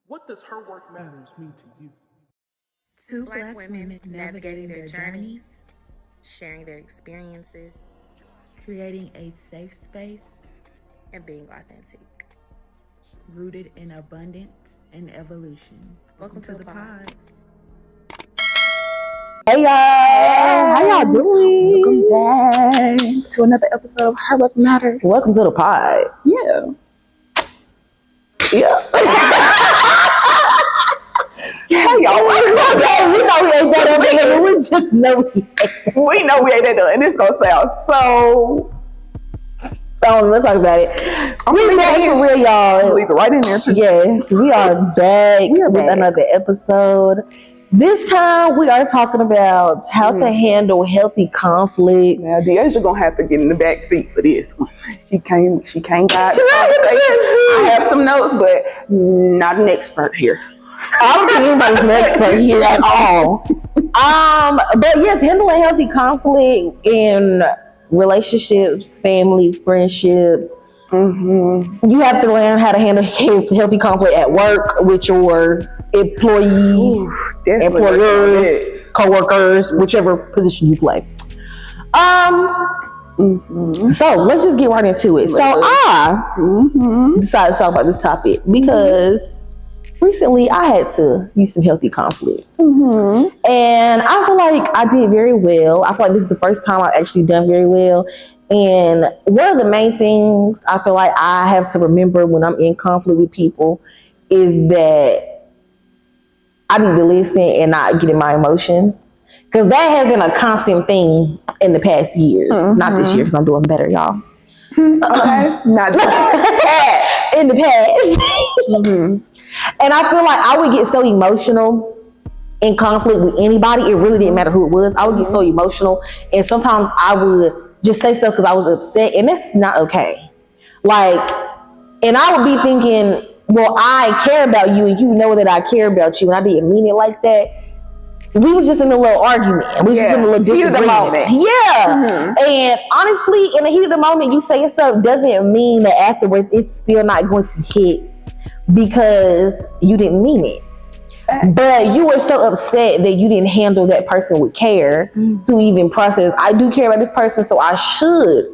What does her work matters mean to you? Two Black women navigating their journeys, sharing their experiences, creating a safe space, and being authentic. Rooted in abundance and evolution. Welcome to the pod. Hey y'all, how y'all doing? Welcome back to another episode of Her Work Matters. Welcome to the pod. Yeah. Hey y'all, welcome back. We know we ain't that up here. We just know we know we ain't that done. And it's gonna sound so. Let's talk about it. We're back for real, y'all. Leave it right in there too. Yes, we are back with another episode. This time we are talking about how to handle healthy conflict. Now, Deasia gonna have to get in the back seat for this one. She can't guide the conversation. I have some notes, but not an expert here. I don't think anybody's an expert here at all. But yes, handling healthy conflict in relationships, family, friendships. Mm-hmm. You have to learn how to handle healthy conflict at work with your employees, employers, co-workers, whichever position you play. So let's just get right into it. So I decided to talk about this topic because recently I had to use some healthy conflict. And I feel like I did very well. I feel like this is the first time I've actually done very well. And one of the main things I feel like I have to remember when I'm in conflict with people is that I need to listen and not get in my emotions. Because that has been a constant thing in the past years. Not this year, because I'm doing better, y'all. Okay. Not this year. In the past. And I feel like I would get so emotional in conflict with anybody. It really didn't matter who it was. I would get so emotional. And sometimes I would just say stuff because I was upset. And that's not okay. Like, and I would be thinking, well, I care about you and you know that I care about you. And I didn't mean it like that. We was just in a little argument. We was just in a little disagreement. And honestly, in the heat of the moment, you saying stuff doesn't mean that afterwards it's still not going to hit because you didn't mean it. But you were so upset that you didn't handle that person with care to even process, I do care about this person, so I should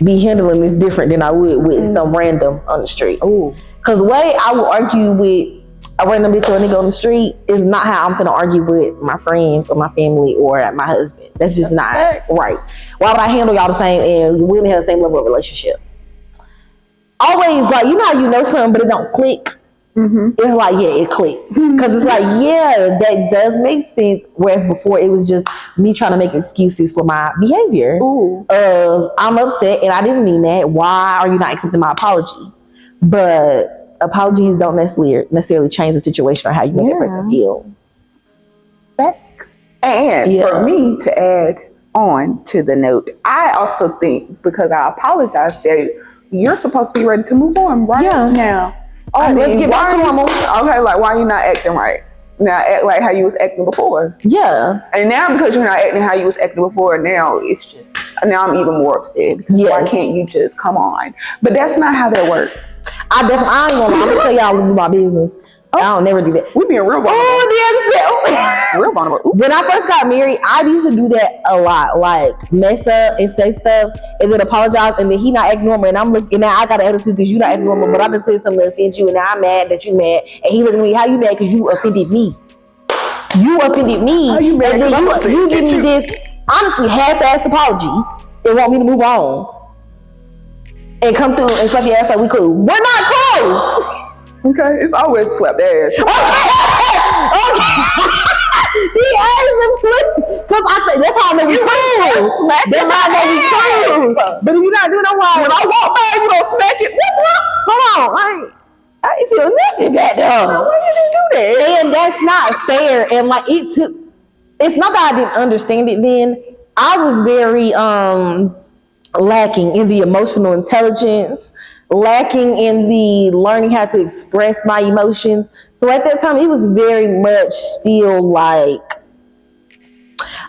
be handling this different than I would with some random on the street. Because the way I would argue with a random bitch or a nigga on the street is not how I'm going to argue with my friends or my family or my husband. That's just not right. Why would I handle y'all the same and we didn't have the same level of relationship? Always, like, you know how you know something but it don't click? It's like, yeah, it clicked. Because it's like, yeah, that does make sense. Whereas before it was just me trying to make excuses for my behavior. Of I'm upset and I didn't mean that. Why are you not accepting my apology? But apologies don't necessarily change the situation or how you make a person feel. Facts. And for me to add on to the note, I also think because I apologize that you're supposed to be ready to move on now. Let's get back to normal. Okay, like why are you not acting right? Now act like how you was acting before. And now because you're not acting how you was acting before, now it's just, now I'm even more upset because why can't you just come on? But that's not how that works. I ain't gonna lie, I'm gonna tell y'all my business. I don't never do that. We being real vulnerable. Real vulnerable. When I first got married, I used to do that a lot. Like mess up and say stuff and then apologize and then he not acting normal and I'm looking, now I got an attitude because you not acting normal, but I just said something that offends you and now I'm mad that you mad and he looking at me, how you mad because you offended me? You offended me. How you mad? And then you give me this honestly half-ass apology and want me to move on and come through and slap your ass like we cool. We're not cool. Okay, it's always slap ass. Okay. He because I think that's how I know we cool. That's how I know we cool. But if you're not doing that, when I walk by, you don't smack it. What's wrong? Hold on, I ain't feel nothing back there. Why you didn't do that? And that's not fair. And like it's not that I didn't understand it then. I was very lacking in the emotional intelligence, lacking in the learning how to express my emotions. So at that time, it was very much still like,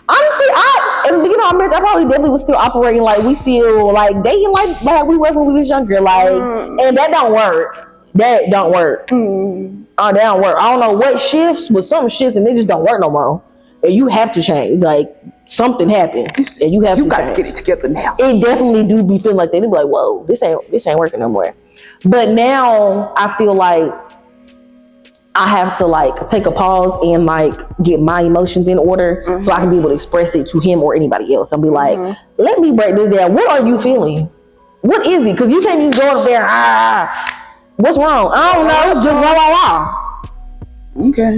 honestly, I probably definitely was still operating like we still like dating like we was when we was younger, like, and that don't work. That don't work. That don't work. I don't know what shifts, but some shifts and they just don't work no more. And you have to change. Like something happens, and you have to. You got to get it together now. It definitely do be feeling like that. They be like, "Whoa, this ain't working no more." But now I feel like I have to like take a pause and like get my emotions in order so I can be able to express it to him or anybody else. I'll be like, "Let me break this down. What are you feeling? What is it? Because you can't just go up there. What's wrong? I don't know. Just la." Okay.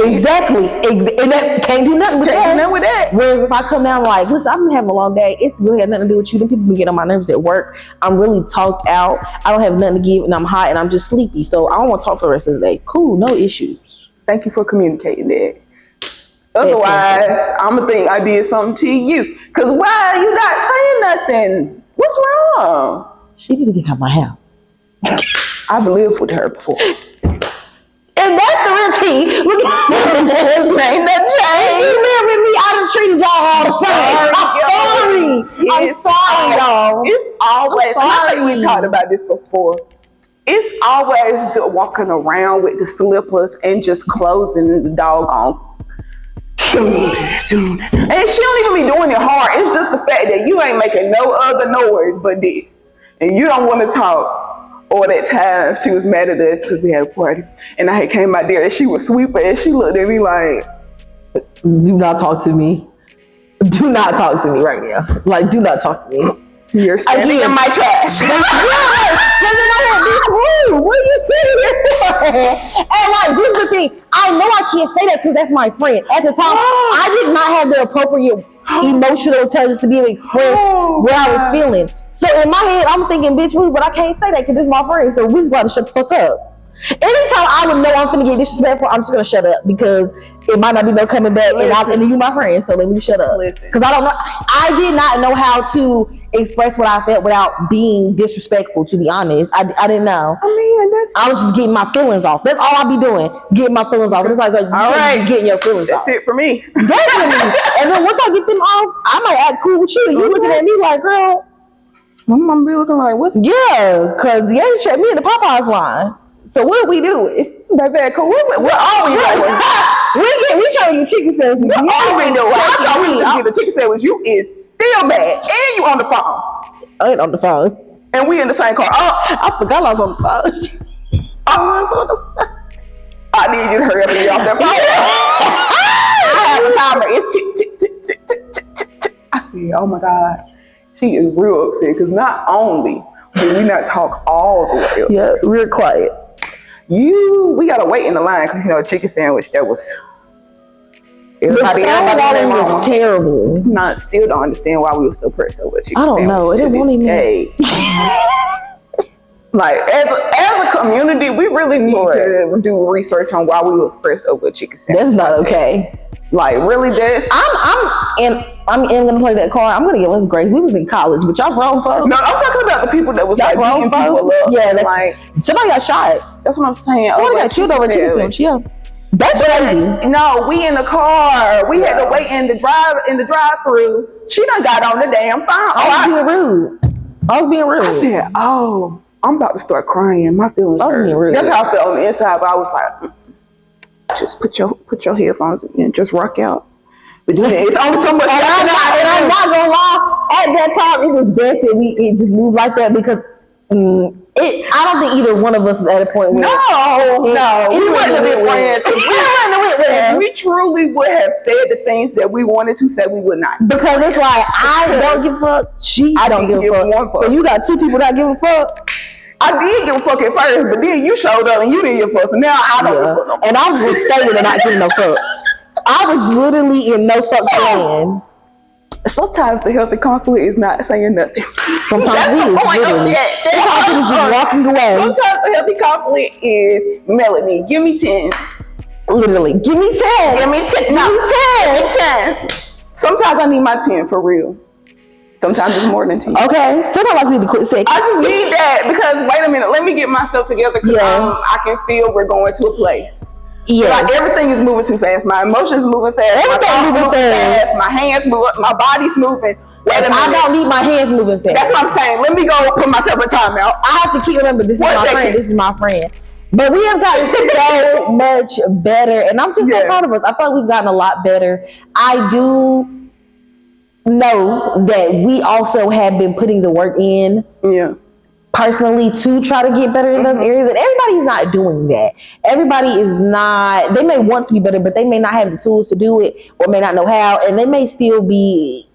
Exactly. And that can't do nothing with that. Whereas if I come down like, listen, I've been having a long day. It's really got nothing to do with you. Them people been getting on my nerves at work. I'm really talked out. I don't have nothing to give and I'm hot and I'm just sleepy. So I don't want to talk for the rest of the day. Cool. No issues. Thank you for communicating that. Otherwise, I'm going to think I did something to you. Because why are you not saying nothing? What's wrong? She need to get out of my house. I've lived with her before. And that's the routine. Look at ain't nothing changed. You live with me, I done treated y'all all the same. I'm sorry, y'all. It's always, I think we talked about this before. It's always the walking around with the slippers and just closing the doggone. And she don't even be doing it hard. It's just the fact that you ain't making no other noise but this. And you don't want to talk. Or that time she was mad at us because we had a party. And I had came out there and she was sweeping and she looked at me like, do not talk to me. Do not talk to me right now. Like, do not talk to me. You're standing in my trash. Because then I had this room. What are you sitting here? And like, this is the thing. I know I can't say that because that's my friend. At the time, I did not have the appropriate emotional intelligence to be able to express what I was feeling. So in my head, I'm thinking, bitch, but I can't say that because it's my friend. So we just got to shut the fuck up. Anytime I would know I'm finna get disrespectful, I'm just gonna shut up because it might not be no coming back. And then you my friend, so let me just shut up. Because I don't know. I did not know how to express what I felt without being disrespectful. To be honest, I didn't know. I was just getting my feelings off. That's all I be doing, getting my feelings off. It's like all right, getting your feelings off. That's it for me. Definitely. And then once I get them off, I might act cool with you. And you looking at me like, girl. My mom be looking like, what's? Yeah, because you checked me in the Popeyes line. So what are we doing? Baby, cool. What are we doing? we trying to get chicken sandwiches. What are we doing? I thought we was getting a chicken sandwich. You is still mad. And you on the phone. I ain't on the phone. And we in the same car. I forgot I was on the phone. I need you to hurry up and get off that phone. I have a timer. It's tick, tick, tick, tick, tick, tick, tick, tick. I said, oh my God. She is real upset because not only did we not talk all the way up. Yeah, real quiet. We gotta wait in the line because chicken sandwich that was. Everybody was terrible. Still don't understand why we were so pressed over chicken sandwich. I don't know. It didn't want Like as a community, we really need to do research on why we was pressed over a chicken sandwich. That's not okay. Like really, I'm gonna play that card. I'm gonna give us grace. We was in college, but y'all grown folks. No, I'm talking about the people that was like beating people up. Yeah, like somebody got shot. That's what I'm saying. Somebody got killed over chicken sandwich. Yeah, that's crazy. No, we in the car. We had to wait in the drive-through. She done got on the damn phone. I was being rude. I said, I'm about to start crying. My feelings hurt. I was being rude. That's how I felt on the inside. But I was like, just put your headphones in and just rock out. But then it's only so much. And I'm not gonna lie. At that time, it was best that it just moved like that because I don't think either one of us was at a point where we wouldn't have been friends. If we truly would have said the things that we wanted to say, we would not. Because it's like I don't give a fuck. I don't give a fuck. So you got two people that give a fuck. I did give a fuck at first, but then you showed up and you didn't give a fuck. So now I don't give a fuck no more. And I was staying and not giving no fucks. I was literally in no fuck plan. Sometimes the healthy conflict is not saying nothing. Sometimes it is. Sometimes it is just walking away. Sometimes the healthy conflict is, Melanie, give me 10. Literally, give me 10. Give me 10. No, give me 10. Sometimes I need my 10 for real. Sometimes it's more than 10. Okay. Sometimes I just need to quit saying. I just need that because, wait a minute, let me get myself together because I can feel we're going to a place. Yeah, like everything is moving too fast. My emotions moving fast. Everything's moving fast. My hands moving. My body's moving way fast. I don't need my hands moving fast. That's what I'm saying. Let me go put myself in timeout. I have to keep remembering this is my friend. This is my friend. But we have gotten so much better, and I'm just so proud of us. I feel like we've gotten a lot better. I do know that we also have been putting the work in. Yeah. Personally, to try to get better in those areas, and everybody's not doing that. Everybody is not. They may want to be better, but they may not have the tools to do it, or may not know how, and they may still be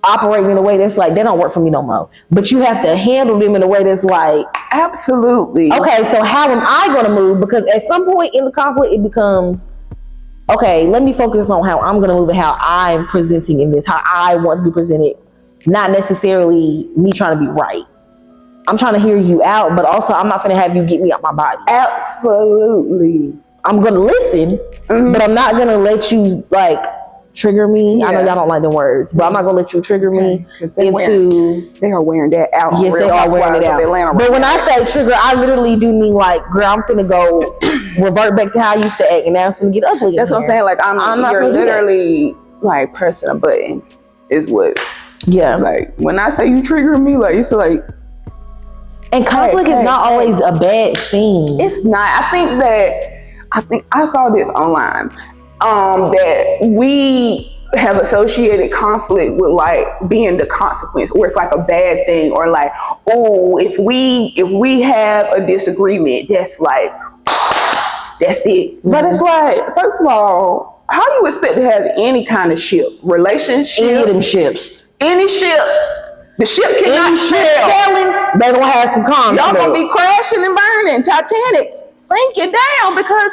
operating in a way that's like, they don't work for me no more. But you have to handle them in a way that's like, absolutely. Okay, so how am I going to move? Because at some point in the conflict, it becomes, okay, let me focus on how I'm going to move and how I'm presenting in this, how I want to be presented, not necessarily me trying to be right. I'm trying to hear you out, but also I'm not going to have you get me out my body. Absolutely. I'm going to listen, but I'm not going to let you like trigger me. I know y'all don't like the words, but I'm not going to let you trigger me into... They are wearing that out. Yes, they are wearing it out. But when I say trigger, I literally do mean like, girl, I'm going to go revert back to how I used to act, and now it's going to get ugly. That's what I'm saying. Like, you're literally like pressing a button is what... Yeah. Like, when I say you trigger me, like, it's like... And conflict is not always a bad thing. It's not. I think I saw this online that we have associated conflict with like being the consequence, or it's like a bad thing, or like, oh, if we have a disagreement, that's like, that's it. But it's like, first of all, how you expect to have any kind of relationship, any of them ships, any ship? The ship cannot sail. They're gonna have some conflict. Y'all gonna be crashing and burning. Titanic, sink it down, because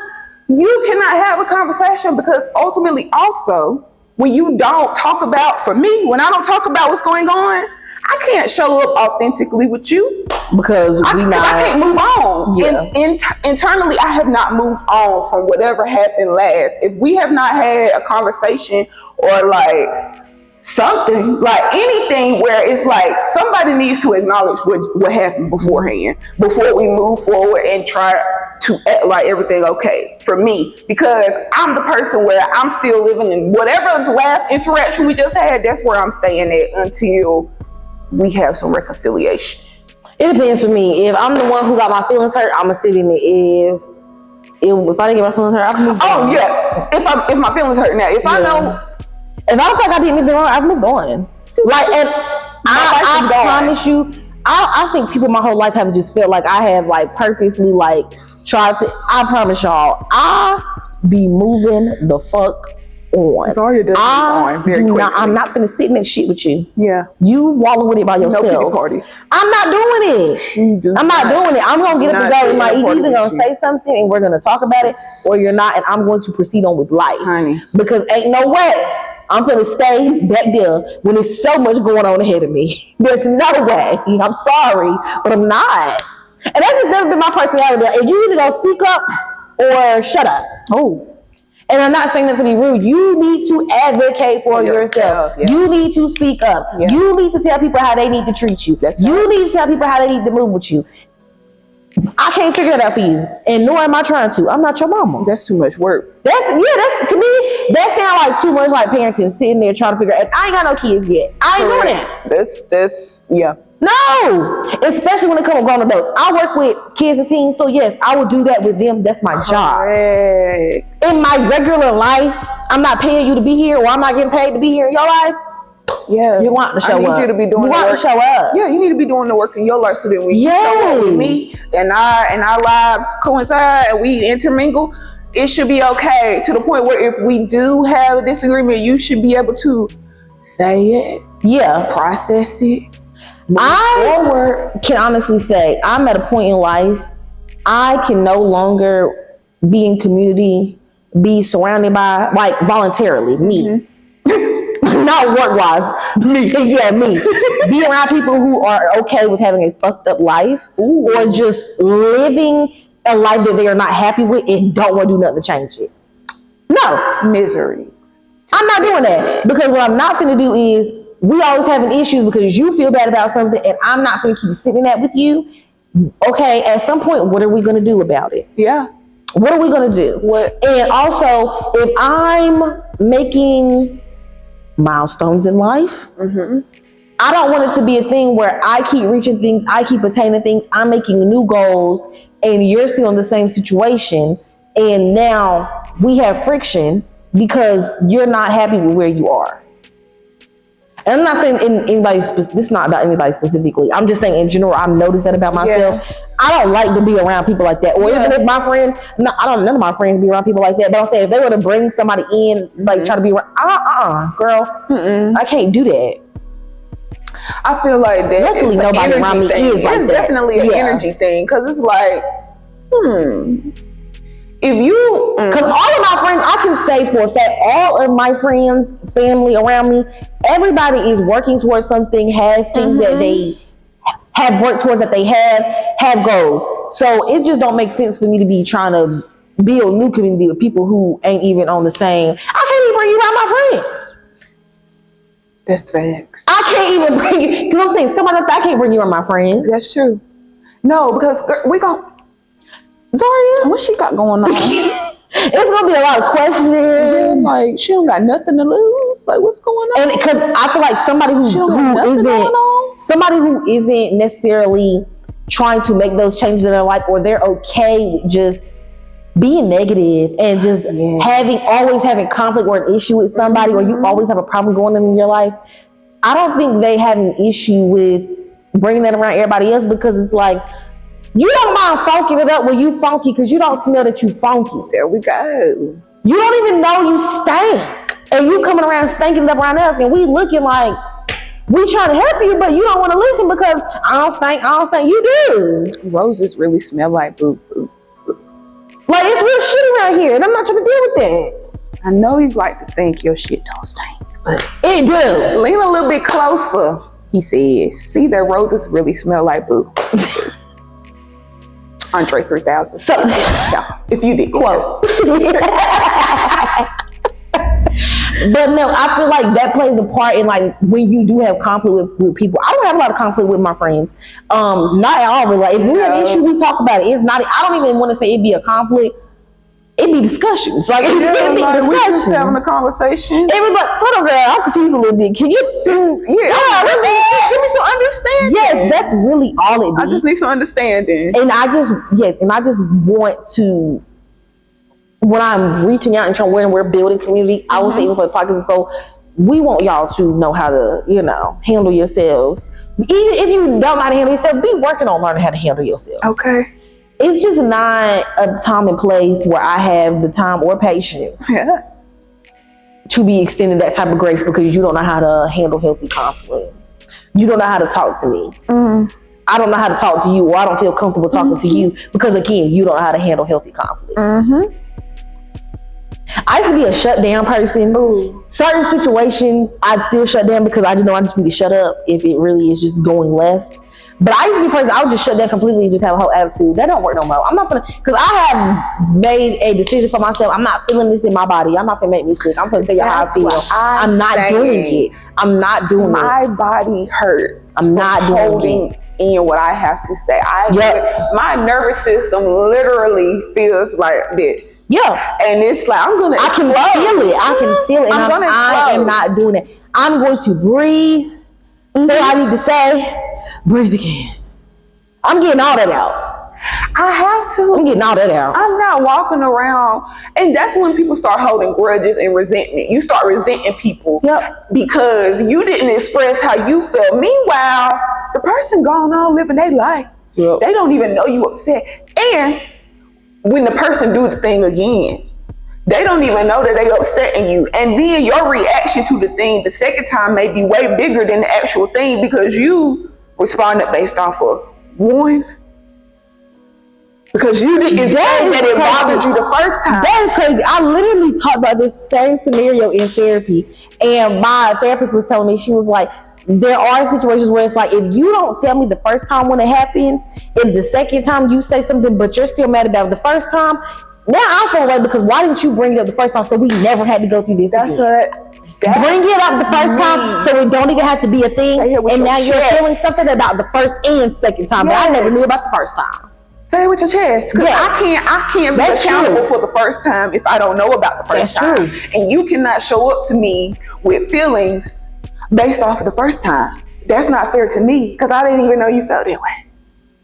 you cannot have a conversation, because ultimately also, when you don't talk about, for me, when I don't talk about what's going on, I can't show up authentically with you. Because I can't move on. Yeah. Internally, I have not moved on from whatever happened last. If we have not had a conversation, or like something, like anything where it's like somebody needs to acknowledge what happened beforehand before we move forward and try to act like everything okay for me, because I'm the person where I'm still living in whatever the last interaction we just had. That's where I'm staying at until we have some reconciliation. It depends for me. If I'm the one who got my feelings hurt, I'm gonna sit in it. If I didn't get my feelings hurt, I've moved on. Yeah. If my feelings hurt now, if I know, if I don't think I did anything wrong, I've moved on. Like, and I promise you, I think people my whole life have just felt like I have like purposely like tried to. I promise y'all, I be moving the fuck on. It's already done on very quickly. I'm not gonna sit in that shit with you. Yeah, you wallow with it by yourself. No pity parties. I'm not doing it. I'm not doing it. I'm gonna get up and go. And like, you're either gonna say something and we're gonna talk about it, or you're not, and I'm going to proceed on with life, honey. Because ain't no way I'm gonna stay back there when there's so much going on ahead of me. There's no way. I'm sorry, but I'm not. And that's just never been my personality. If you either gonna speak up or shut up. Oh. And I'm not saying that to be rude. You need to advocate for yourself. Yeah. You need to speak up. Yeah. You need to tell people how they need to treat you. You need to tell people how they need to move with you. I can't figure that out for you, and nor am I trying to. I'm not your mama. That's too much work. That's to me, that sounds like too much like parenting, sitting there trying to figure out. I ain't got no kids yet. I ain't doing that. That's No, especially when it comes to grown adults. I work with kids and teens, so yes, I would do that with them. That's my job. In my regular life, I'm not paying you to be here, or I'm not getting paid to be here in your life. Yeah, you want to show up. I need you to be doing the work. Show up. Yeah, you need to be doing the work in your life, so that when you show up with me and our lives coincide and we intermingle, it should be okay. To the point where if we do have a disagreement, you should be able to say it. Yeah, process it. I can honestly say I'm at a point in life I can no longer be in community, be surrounded by, like, voluntarily, me. Not work-wise. Me. Yeah, me. Be around people who are okay with having a fucked up life, or just living a life that they are not happy with and don't want to do nothing to change it. No. Misery. I'm not doing that, because what I'm not finna do is, we always having issues because you feel bad about something, and I'm not going to keep sitting that with you. Okay, at some point, what are we going to do about it? Yeah. What are we going to do? And also, if I'm making milestones in life. I don't want it to be a thing where I keep reaching things, I keep attaining things, I'm making new goals, and you're still in the same situation, and now we have friction because you're not happy with where you are. And I'm not saying this is not about anybody specifically. I'm just saying in general, I've noticed that about myself. Yeah. I don't like to be around people like that. Or even if my friend, none of my friends be around people like that. But I'm saying if they were to bring somebody in, like try to be around, girl, I can't do that. I feel like that. Luckily, nobody around me is like that. It's definitely an energy thing, because it's like, if you, because all of my friends, I can say for a fact, all of my friends, family around me, everybody is working towards something, has things that they have worked towards, that they have goals. So it just don't make sense for me to be trying to build new community with people who ain't even on the same. I can't even bring you around my friends. That's facts. I can't even bring you, because I'm saying somebody like that, I can't bring you around my friends. That's true. No, because we gon' Zaria, what she got going on? It's gonna be a lot of questions. Yeah, like she don't got nothing to lose. Like, what's going on? And because I feel like somebody who isn't necessarily trying to make those changes in their life, or they're okay with just being negative and just always having conflict or an issue with somebody, or you always have a problem going on in your life. I don't think they have an issue with bringing that around everybody else, because it's like, you don't mind funking it up when you funky, because you don't smell that you funky. There we go. You don't even know you stink, and you coming around stinking it up around us, and we looking like we trying to help you, but you don't want to listen because I don't stink. You do. Roses really smell like boo boo. Like, it's real shit around here, and I'm not trying to deal with that. I know you like to think your shit don't stink, but it do. Lean a little bit closer, he says. See, that roses really smell like boo. Andre 3000. So, if you did quote. But no, I feel like that plays a part in, like, when you do have conflict with people. I don't have a lot of conflict with my friends. Not at all. Really. Like, if we have an issue, we talk about it. It's not. I don't even want to say it'd be a conflict. It'd be discussions. Like, it'd be discussions. We just having a conversation. Everybody, hold on, girl. I'm confused a little bit. Can you? Give me some understanding. Yes, that's really all it is. I just need some understanding. And I just want to, when I'm reaching out and trying, when we're building community, I will say, even for the podcast, so we want y'all to know how to, handle yourselves. Even if you don't know how to handle yourself, be working on learning how to handle yourself. Okay. It's just not a time and place where I have the time or patience to be extending that type of grace, because you don't know how to handle healthy conflict. You don't know how to talk to me. I don't know how to talk to you, or I don't feel comfortable talking to you, because again, you don't know how to handle healthy conflict. I used to be a shut down person. Certain situations, I'd still shut down, because I just know I just need to shut up if it really is just going left. But I used to be a person, I would just shut down completely and just have a whole attitude. That don't work no more. I'm not gonna, because I have made a decision for myself. I'm not feeling this in my body. I'm not gonna make me sick. I'm gonna tell you how I feel. I'm not doing it. I'm not doing it. My body hurts. I'm not holding in what I have to say. My nervous system literally feels like this. Yeah. And it's like, I can feel it. I am not doing it. I'm going to breathe, say what I need to say, breathe again. I'm getting all that out. I have to. I'm getting all that out. I'm not walking around. And that's when people start holding grudges and resentment. You start resenting people because you didn't express how you felt. Meanwhile, the person going on living their life. They don't even know you upset. And when the person do the thing again, they don't even know that they upsetting you. And then your reaction to the thing the second time may be way bigger than the actual thing, because you responded based off of one. Because you didn't say that it bothered you the first time. That is crazy. I literally talked about this same scenario in therapy, and my therapist was telling me, she was like, there are situations where it's like, if you don't tell me the first time when it happens, and the second time you say something but you're still mad about it the first time, now I feel like, because why didn't you bring it up the first time so we never had to go through this again? Bring it up the first time so it don't even have to be a thing, and now you're feeling something about the first and second time, but I never knew about the first time. Say it with your chest. Because I can't be accountable for the first time if I don't know about the first time. And you cannot show up to me with feelings based off of the first time. That's not fair to me because I didn't even know you felt that way.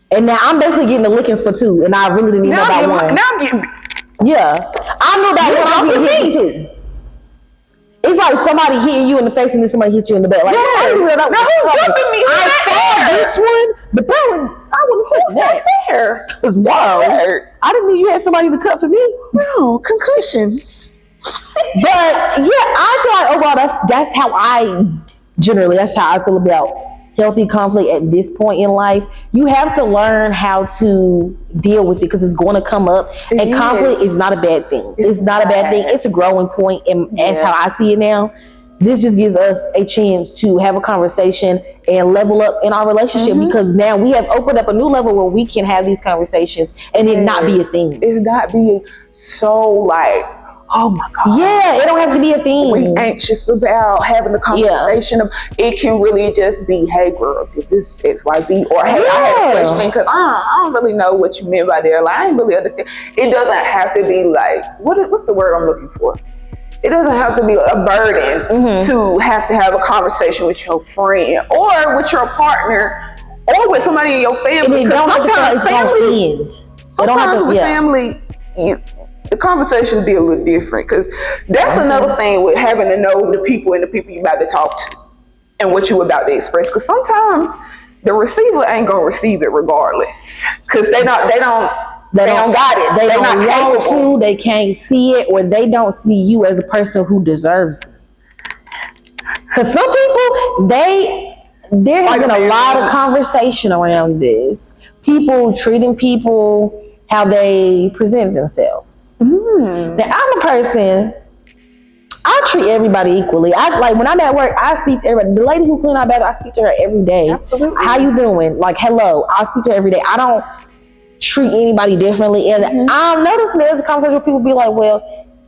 And now I'm basically getting the lickings for two, and I really didn't even know about one. Now I'm getting... Yeah. I know that one I'm getting hit too. It's like somebody hitting you in the face and then somebody hit you in the back. Like, now who's jumping me? I saw this one, but that one, I wouldn't touch that. Fair. It was wild. I didn't know you had somebody to cut for me. No, concussion. But yeah, I feel like overall that's how I feel about healthy conflict at this point in life. You have to learn how to deal with it because it's going to come up. And conflict is not a bad thing. It's not a bad thing. It's a growing point, and that's how I see it now. This just gives us a chance to have a conversation and level up in our relationship because now we have opened up a new level where we can have these conversations and it not be a thing. It's not being so like, oh my God. Yeah, it don't have to be a thing. We anxious about having a conversation. It can really just be, hey girl, this is XYZ, or hey, I have a question because I don't really know what you meant by there. Like, I ain't really understand. It doesn't have to be like, what's the word I'm looking for? It doesn't have to be a burden to have a conversation with your friend or with your partner or with somebody in your family. Because sometimes family, the conversation will be a little different because that's another thing with having to know the people and the people you're about to talk to and what you're about to express. Because sometimes the receiver ain't gonna receive it regardless because they don't got it. They don't want to. They can't see it, or they don't see you as a person who deserves it. Because some people, there has been a lot of conversation around this. People treating people how they present themselves. Now, I'm a person, I treat everybody equally. Like when I'm at work, I speak to everybody. The lady who clean our bathroom, I speak to her every day. Absolutely. How you doing? Like, hello. I speak to her every day. I don't treat anybody differently. And I've noticed there's a conversation where people be like, well,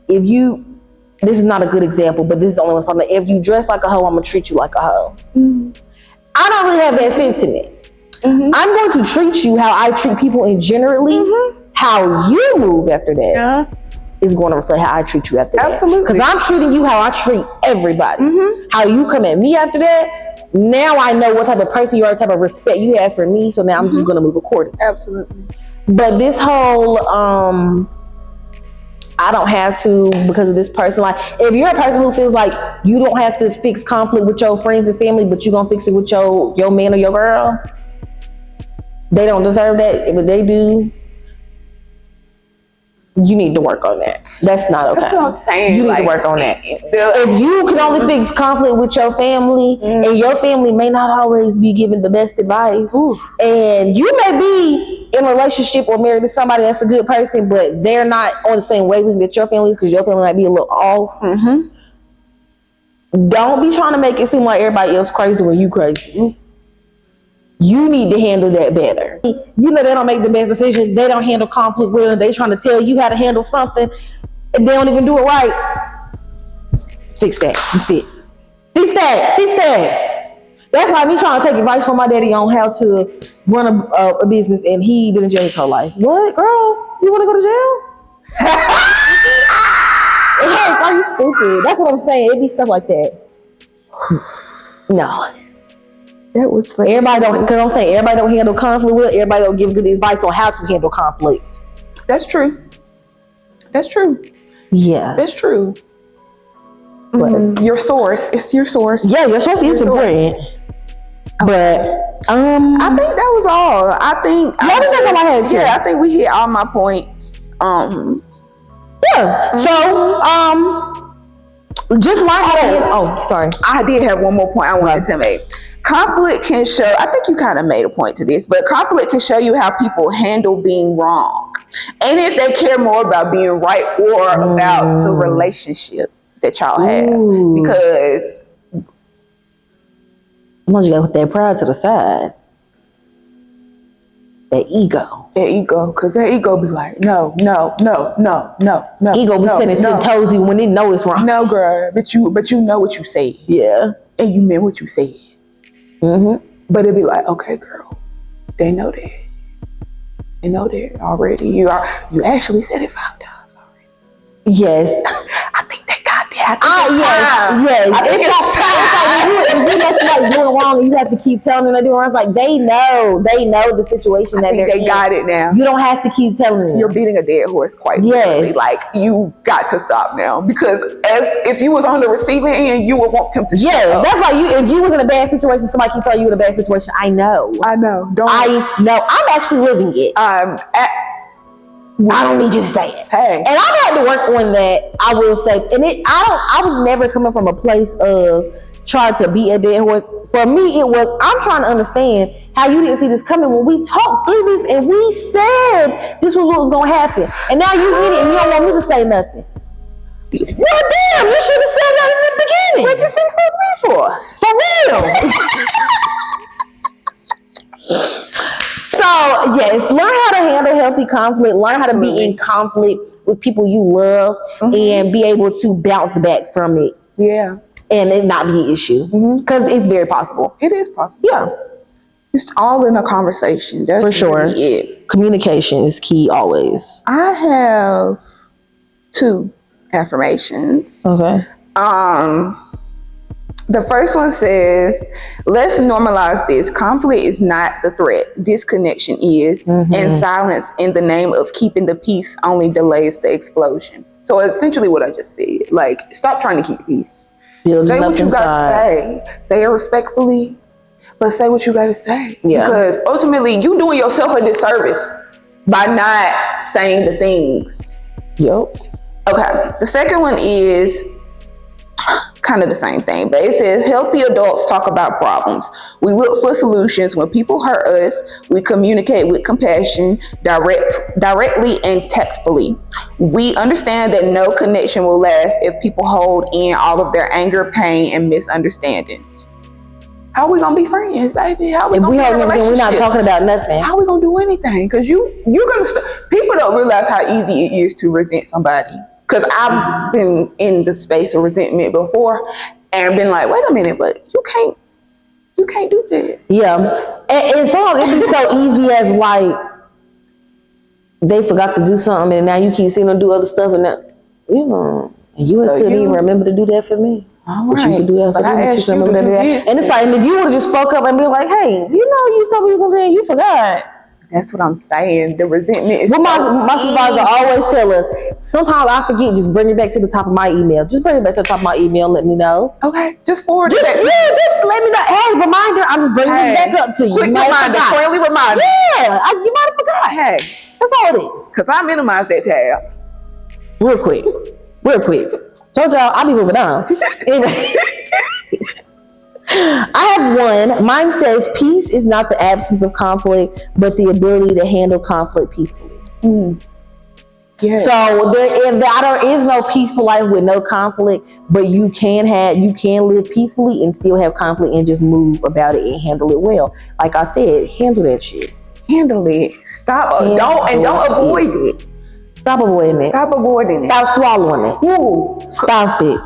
this is not a good example, but this is the only one probably. If you dress like a hoe, I'm gonna treat you like a hoe. I don't really have that sentiment. I'm going to treat you how I treat people in generally. How you move after that is going to reflect how I treat you after that. Absolutely. Because I'm treating you how I treat everybody. How you come at me after that, now I know what type of person you are, what type of respect you have for me. So now I'm just going to move accordingly. Absolutely. But this whole, I don't have to because of this person. Like, if you're a person who feels like you don't have to fix conflict with your friends and family, but you're going to fix it with your man or your girl, they don't deserve that. But they do, you need to work on that. That's not okay. That's what I'm saying. You need to work on that. If you can only fix conflict with your family, and your family may not always be giving the best advice, and you may be in a relationship or married to somebody that's a good person, but they're not on the same wavelength that your family is because your family might be a little off. Don't be trying to make it seem like everybody else crazy when you crazy. You need to handle that better. You know they don't make the best decisions. They don't handle conflict well. They trying to tell you how to handle something, and they don't even do it right. Fix that. That's it. Fix that. Fix that. That's like me trying to take advice from my daddy on how to run a business, and he been in jail his whole life. What, girl? You want to go to jail? Hey, are you stupid? That's what I'm saying. It be stuff like that. No. That was funny. Everybody don't handle conflict well. Everybody don't give good advice on how to handle conflict. That's true. That's true. Yeah. That's true. Your source. It's your source. Yeah, your source is important. But I think that was all. I think I think we hit all my points. Yeah. So just like I did have one more point I wanted to make. Conflict can show, I think you kind of made a point to this, but conflict can show you how people handle being wrong. And if they care more about being right or about the relationship that y'all have. Because once you gotta put that pride to the side. That ego. Because that ego be like, no. Ego be sending 10 toes even when they know it's wrong. No, girl, but you know what you said. Yeah. And you meant what you said. But it'd be like, okay, girl, they know that. and know that already. You actually said it 5 times already. Yes. I think they got that. Yes. I think it's like you must like doing wrong and you have to keep telling them they're doing wrong. It's like they know the situation that they're in. They got it now. You don't have to keep telling them. You're beating a dead horse quite literally. Like, you got to stop now, because if you was on the receiving end, you would want them to shut up. That's why if you was in a bad situation, somebody keep telling you in a bad situation. I know. I'm actually living it. I don't need you to say it. Hey. And I've had to work on that, I will say. And I was never coming from a place of trying to be a dead horse. For me, it was, I'm trying to understand how you didn't see this coming when we talked through this and we said this was what was going to happen. And now you in it and you don't want me to say nothing. Well, damn, you should have said that in the beginning. What you say fuck me for? For real. So, yes, learn how to handle healthy conflict. Learn how to be in conflict with people you love and be able to bounce back from it. Yeah. And it not be an issue. Because it's very possible. It is possible. Yeah. It's all in a conversation. That's for sure. Really it. Communication is key always. I have 2 affirmations. Okay. The first one says, let's normalize this. Conflict is not the threat. Disconnection is. And silence in the name of keeping the peace only delays the explosion. So essentially what I just said, like, stop trying to keep peace. Say what you got to say. Say it respectfully, but say what you got to say. Yeah. Because ultimately you doing yourself a disservice by not saying the things. Yep. Okay. The second one is kind of the same thing, but it says healthy adults talk about problems. We look for solutions. When people hurt us, we communicate with compassion, directly and tactfully. We understand that no connection will last if people hold in all of their anger, pain, and misunderstandings. How are we gonna be friends, baby? How are we gonna be in a relationship? We're not talking about nothing. How are we gonna do anything? Because you're gonna people don't realize how easy it is to resent somebody. Because I've been in the space of resentment before and been like, wait a minute, but you can't do that. Yeah. And sometimes it be so easy as like, they forgot to do something and now you keep seeing them do other stuff and that, you couldn't even remember to do that for me. All right. But you could do that for me. I asked you to do this. And it's like, and if you would have just spoke up and be like, hey, you told me you were going to do that, you forgot. That's what I'm saying. The resentment is my supervisor always tell us, sometimes I forget, just bring it back to the top of my email. Just bring it back to the top of my email, let me know. Okay, just forward it back. Just let me know. Hey, reminder, I'm just bringing it back up to you. Quick reminder, friendly reminder. Yeah, you might have forgot. Hey, that's all it is. Because I minimized that tab. Real quick. Told y'all, I'll be moving on. Anyway. I have one. Mine says, peace is not the absence of conflict, but the ability to handle conflict peacefully. Yes. So there is no peaceful life with no conflict, but you can live peacefully and still have conflict and just move about it and handle it well. Like I said, handle that shit. Handle it. Don't avoid it. Stop avoiding it. Stop avoiding it. Stop swallowing it. Ooh. Stop it.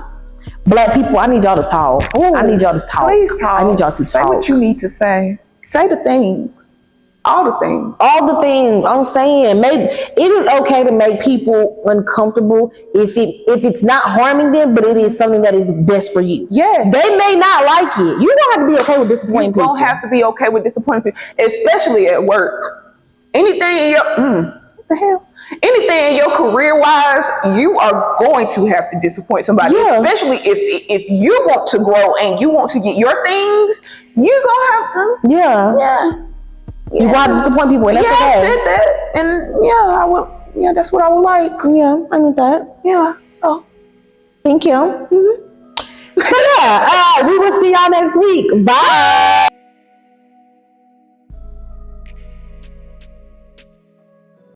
Black people, I need y'all to talk. Ooh, I need y'all to talk. Please talk. I need y'all to talk. Say what you need to say. Say the things. All the things. All the things. I'm saying, maybe it is okay to make people uncomfortable if it's not harming them, but it is something that is best for you. Yes. They may not like it. You don't have to be okay with disappointing people. You don't have to be okay with disappointing people, especially at work. Anything in your what the hell? Anything in your career-wise, you are going to have to disappoint somebody. Yeah. Especially if you want to grow and you want to get your things, you're gonna have to. Yeah. You gotta disappoint people. And that's okay. I said that, and I would. Yeah, that's what I would like. Yeah, I need that. Yeah. So, thank you. So we will see y'all next week. Bye.